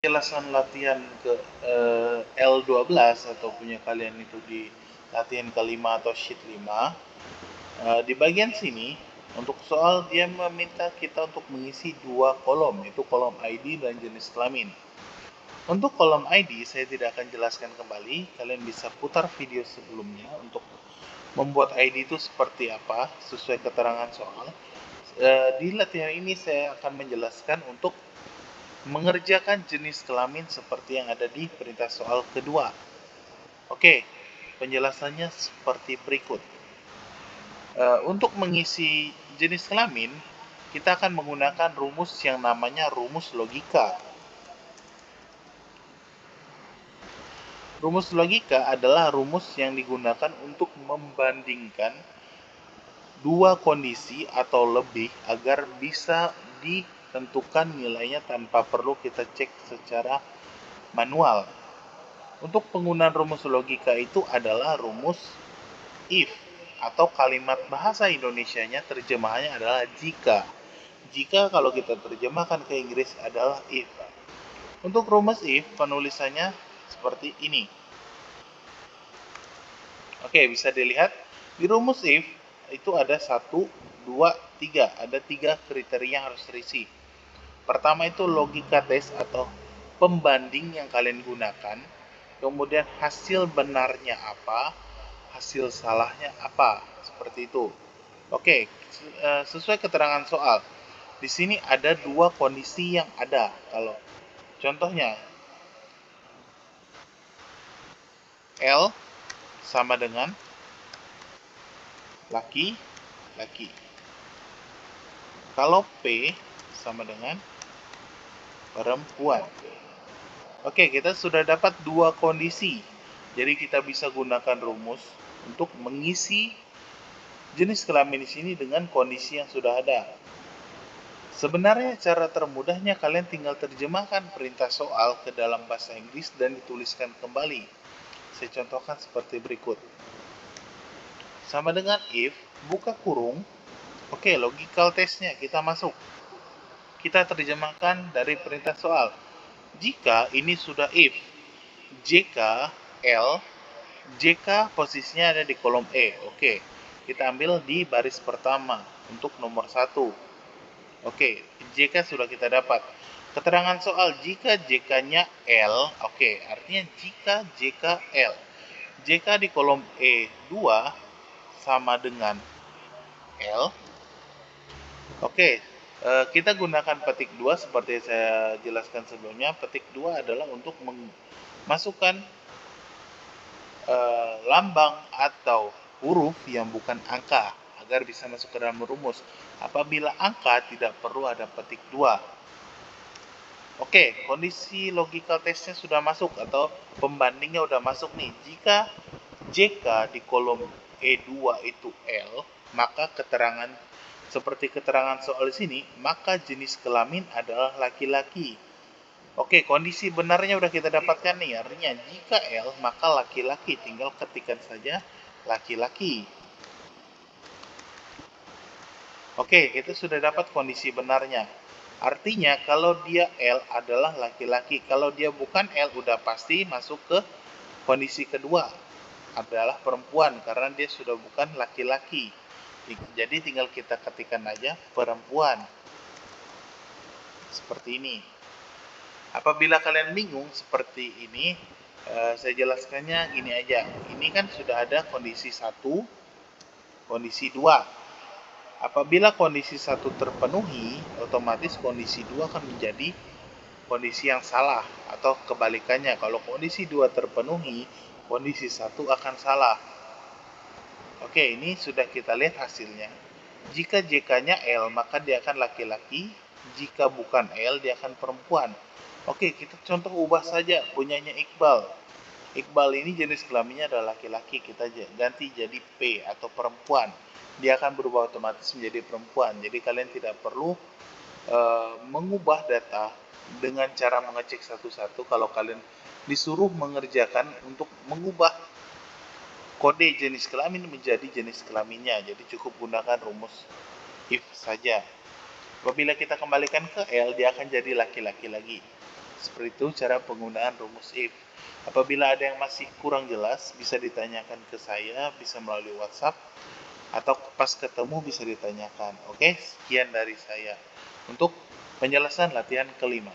Penjelasan latihan ke L12 atau punya kalian itu di latihan kelima atau sheet 5, di bagian sini untuk soal dia meminta kita untuk mengisi dua kolom, yaitu kolom ID dan jenis kelamin. Untuk kolom ID saya tidak akan jelaskan kembali, kalian bisa putar video sebelumnya untuk membuat ID itu seperti apa sesuai keterangan soal. Di latihan ini saya akan menjelaskan untuk mengerjakan jenis kelamin seperti yang ada di perintah soal kedua. Oke, penjelasannya seperti berikut. Untuk mengisi jenis kelamin, kita akan menggunakan rumus yang namanya rumus logika. Rumus logika adalah rumus yang digunakan untuk membandingkan dua kondisi atau lebih agar bisa ditentukan nilainya tanpa perlu kita cek secara manual. Untuk penggunaan rumus logika itu adalah rumus if, atau kalimat bahasa Indonesianya terjemahannya adalah jika. Jika kalau kita terjemahkan ke Inggris adalah if. Untuk rumus if penulisannya seperti ini. Oke, bisa dilihat di rumus if itu ada 1, 2, 3. Ada 3 kriteria yang harus terisi. Pertama itu logika tes atau pembanding yang kalian gunakan. Kemudian hasil benarnya apa, hasil salahnya apa, seperti itu. Oke, sesuai keterangan soal. Di sini ada dua kondisi yang ada. Kalau contohnya L sama dengan laki-laki. Kalau P sama dengan perempuan. Oke, kita sudah dapat dua kondisi. Jadi kita bisa gunakan rumus untuk mengisi jenis kelamin di sini dengan kondisi yang sudah ada. Sebenarnya cara termudahnya kalian tinggal terjemahkan perintah soal ke dalam bahasa Inggris dan dituliskan kembali. Saya contohkan seperti berikut. Sama dengan if, buka kurung. Oke, logical testnya kita masuk. Kita terjemahkan dari perintah soal. Jika ini sudah if, jk, L, JK posisinya ada di kolom E. Oke, kita ambil di baris pertama untuk nomor 1. Oke, JK sudah kita dapat. Keterangan soal jika JK-nya L, oke, artinya jika JK L. JK di kolom E2 sama dengan L. Oke, kita gunakan petik 2 seperti saya jelaskan sebelumnya. Petik 2 adalah untuk memasukkan lambang atau huruf yang bukan angka agar bisa masuk ke dalam rumus. Apabila angka tidak perlu ada petik 2. Oke, kondisi logical testnya sudah masuk atau pembandingnya sudah masuk nih. Jika JK di kolom E2 itu L, maka keterangan seperti keterangan soal sini, maka jenis kelamin adalah laki-laki. Oke, kondisi benarnya udah kita dapatkan nih. Artinya jika L, maka laki-laki. Tinggal ketikkan saja laki-laki. Oke, kita sudah dapat kondisi benarnya. Artinya kalau dia L adalah laki-laki. Kalau dia bukan L, udah pasti masuk ke kondisi kedua. Adalah perempuan, karena dia sudah bukan laki-laki. Jadi tinggal kita ketikkan aja perempuan. Seperti ini. Apabila kalian bingung seperti ini, saya jelaskannya gini aja. Ini kan sudah ada kondisi 1, kondisi 2. Apabila kondisi 1 terpenuhi, otomatis kondisi 2 akan menjadi kondisi yang salah. Atau kebalikannya, kalau kondisi 2 terpenuhi, kondisi 1 akan salah. Oke, ini sudah kita lihat hasilnya. Jika JK-nya L, maka dia akan laki-laki. Jika bukan L, dia akan perempuan. Oke, kita contoh ubah saja punyanya Iqbal. Iqbal ini jenis kelaminnya adalah laki-laki, kita ganti jadi P atau perempuan. Dia akan berubah otomatis menjadi perempuan. Jadi kalian tidak perlu mengubah data dengan cara mengecek satu-satu. Kalau kalian disuruh mengerjakan untuk mengubah kode jenis kelamin menjadi jenis kelaminnya, jadi cukup gunakan rumus if saja. Apabila kita kembalikan ke L, dia akan jadi laki-laki lagi. Seperti itu cara penggunaan rumus if. Apabila ada yang masih kurang jelas, bisa ditanyakan ke saya, bisa melalui WhatsApp, atau pas ketemu bisa ditanyakan. Oke, sekian dari saya untuk penjelasan latihan kelima.